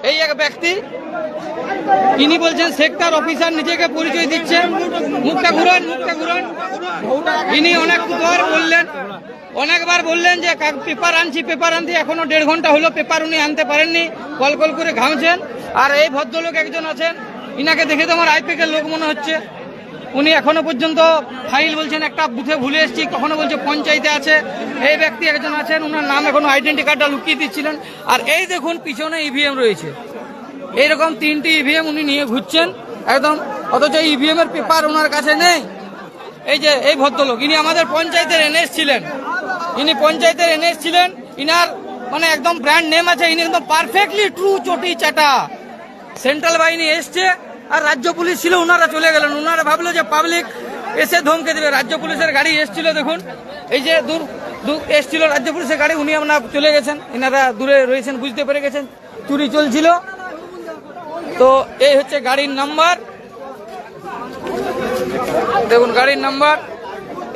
এই এক ব্যক্তি, ইনি বলছেন সেক্টর অফিসার, নিজেকে পরিচয় দিচ্ছেন। মুখটা ঘুরান, মুখটা ঘুরান। ইনি অনেকবার বললেন যে পেপার আনছি, পেপার আনতে এখনো 1.5 ঘন্টা হলো পেপার উনি আনতে পারেননি, কল কল করে ঘামছেন। আর এই ভদ্রলোক একজন আছেন, ইনাকে দেখে তো আমার আইপিকের লোক মনে হচ্ছে। উনি এখনো পর্যন্ত ফাইল বলছেন একটা বুথে ভুলে এসেছি, কখনো বলছে পঞ্চায়েতে আছে। এই ব্যক্তি একজন আছেন, ওনার নাম এখনো আইডেন্টি কার্ডটা লুকিয়ে দিচ্ছিলেন। আর এই দেখুন পিছনে ইভিএম রয়েছে, এইরকম 3টি ইভিএম উনি নিয়ে ঘুরছেন একদম, অথচ ইভিএম এর পেপার ওনার কাছে নেই। এই যে এই ভদ্রলোক, ইনি আমাদের পঞ্চায়েতের এনএস ছিলেন, ইনার মানে একদম ব্র্যান্ড নেম আছে, ইনি একদম পারফেক্টলি ট্রু চটি চাটা। সেন্ট্রাল বাহিনী এসছে আর রাজ্য পুলিশ ছিল, ওনারা চলে গেলেন। ওনারা ভাবলো যে পাবলিক এসে ধমকে দেবে। রাজ্য পুলিশের গাড়ি এসছিল, দেখুন এই যে দূর এসছিল রাজ্য পুলিশের গাড়ি, উনি আপনার চলে গেছেন। এনারা দূরে রয়েছেন, বুঝতে পেরে গেছেন চুরি চলছিল। তো এই হচ্ছে গাড়ির নাম্বার, দেখুন গাড়ির নাম্বার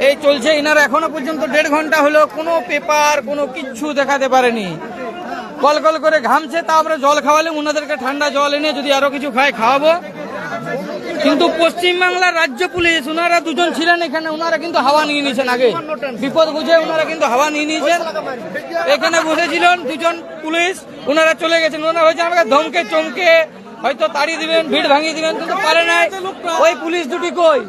এই চলছে। ইনারা এখনো পর্যন্ত 1.5 ঘন্টা হলো কোনো পেপার কোনো কিচ্ছু দেখাতে পারেনি, কল কল করে ঘামছে। তারপরে জল খাওয়ালে, ওনাদেরকে ঠান্ডা জল এনে যদি আরো কিছু খাওয়াবো। কিন্তু পশ্চিমবাংলার রাজ্য পুলিশ, ওনারা দুজন ছিলেন এখানে, ওনারা কিন্তু হাওয়া নিয়ে নিয়েছেন। আগে বিপদ বুঝে ওনারা কিন্তু হাওয়া নিয়ে নিয়েছেন। এখানে বসেছিলেন দুজন পুলিশ, ওনারা চলে গেছেন। ওনারা হয়েছে আমাকে ধমকে চমকে হয়তো তাড়িয়ে দিবেন, ভিড় ভাঙিয়ে দিবেন, কিন্তু পারে নাই। ওই পুলিশ দুটি কই?